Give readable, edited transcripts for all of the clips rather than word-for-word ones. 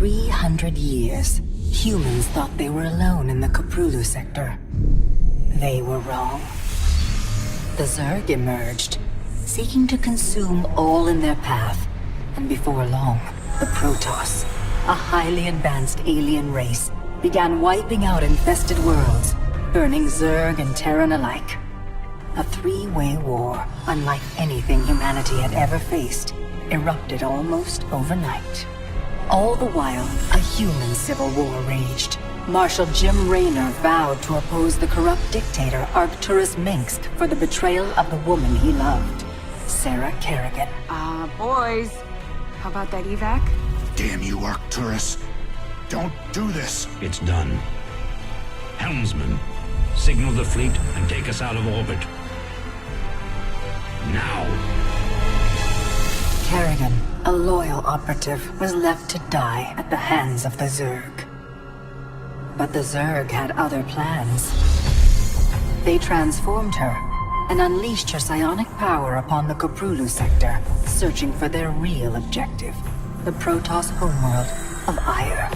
300 years, humans thought they were alone in the Koprulu sector. They were wrong. The Zerg emerged, seeking to consume all in their path, and before long, the Protoss, a highly advanced alien race, began wiping out infested worlds, burning Zerg and Terran alike. A three-way war, unlike anything humanity had ever faced, erupted almost overnight. All the while, a human civil war raged. Marshal Jim Raynor vowed to oppose the corrupt dictator Arcturus Minsk for the betrayal of the woman he loved, Sarah Kerrigan. Boys, how about that evac? Damn you, Arcturus. Don't do this. It's done. Helmsman, signal the fleet and take us out of orbit. Now! Kerrigan, a loyal operative, was left to die at the hands of the Zerg. But the Zerg had other plans. They transformed her and unleashed her psionic power upon the Koprulu sector, searching for their real objective, the Protoss homeworld of Ire.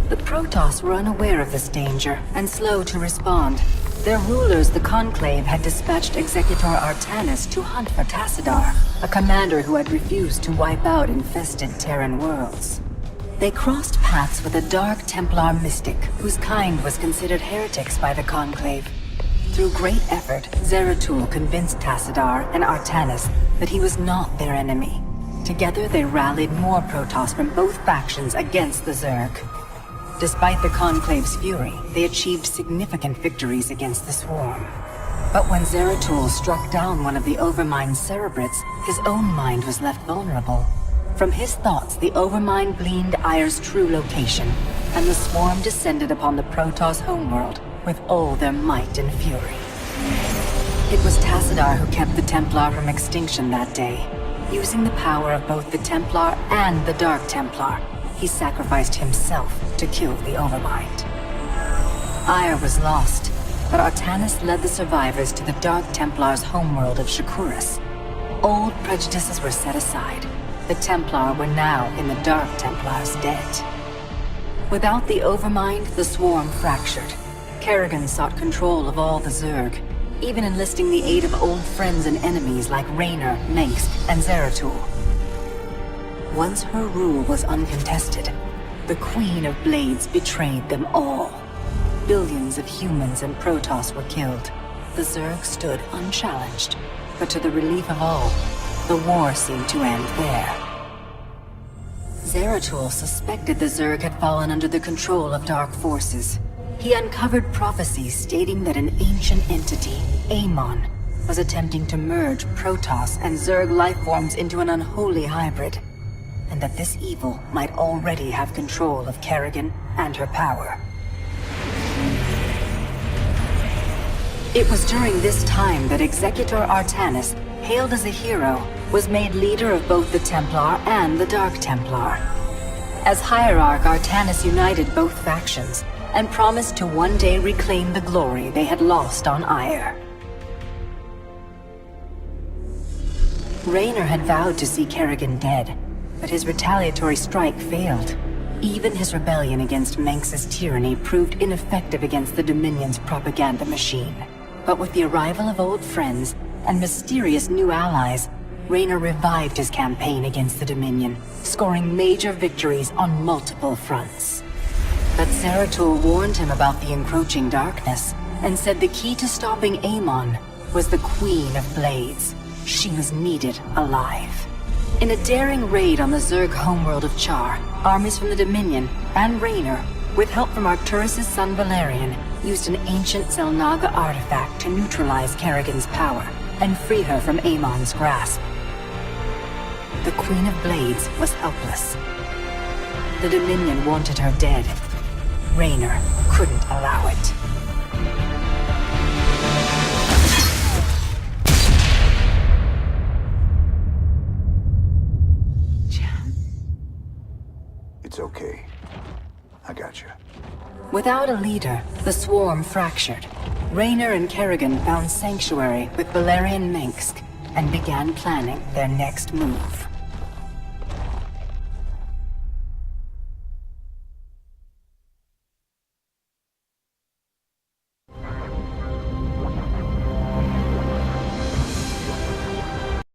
The Protoss were unaware of this danger and slow to respond. Their rulers, the Conclave, had dispatched Executor Artanis to hunt for Tassadar, a commander who had refused to wipe out infested Terran worlds. They crossed paths with a Dark Templar mystic, whose kind was considered heretics by the Conclave. Through great effort, Zeratul convinced Tassadar and Artanis that he was not their enemy. Together they rallied more Protoss from both factions against the Zerg. Despite the Conclave's fury, they achieved significant victories against the Swarm. But when Zeratul struck down one of the Overmind's Cerebrits, his own mind was left vulnerable. From his thoughts, the Overmind gleaned Ire's true location, and the Swarm descended upon the Protoss homeworld with all their might and fury. It was Tassadar who kept the Templar from extinction that day. Using the power of both the Templar and the Dark Templar, he sacrificed himself to kill the Overmind. Ire was lost, but Artanis led the survivors to the Dark Templar's homeworld of Shakuras. Old prejudices were set aside. The Templar were now in the Dark Templar's debt. Without the Overmind, the Swarm fractured. Kerrigan sought control of all the Zerg, even enlisting the aid of old friends and enemies like Raynor, Mengsk, and Zeratul. Once her rule was uncontested, the Queen of Blades betrayed them all. Billions of humans and Protoss were killed. The Zerg stood unchallenged, but to the relief of all, the war seemed to end there. Zeratul suspected the Zerg had fallen under the control of dark forces. He uncovered prophecies stating that an ancient entity, Amon, was attempting to merge Protoss and Zerg lifeforms into an unholy hybrid, and that this evil might already have control of Kerrigan and her power. It was during this time that Executor Artanis, hailed as a hero, was made leader of both the Templar and the Dark Templar. As Hierarch, Artanis united both factions, and promised to one day reclaim the glory they had lost on Ire. Raynor had vowed to see Kerrigan dead, but his retaliatory strike failed. Even his rebellion against Mengsk's tyranny proved ineffective against the Dominion's propaganda machine. But with the arrival of old friends and mysterious new allies, Raynor revived his campaign against the Dominion, scoring major victories on multiple fronts. But Zeratul warned him about the encroaching darkness, and said the key to stopping Amon was the Queen of Blades. She was needed alive. In a daring raid on the Zerg homeworld of Char, armies from the Dominion and Raynor, with help from Arcturus' son Valerian, used an ancient Zelnaga artifact to neutralize Kerrigan's power and free her from Amon's grasp. The Queen of Blades was helpless. The Dominion wanted her dead. Raynor couldn't allow it. It's okay. I got you. Without a leader, the Swarm fractured. Raynor and Kerrigan found sanctuary with Valerian Mengsk and began planning their next move.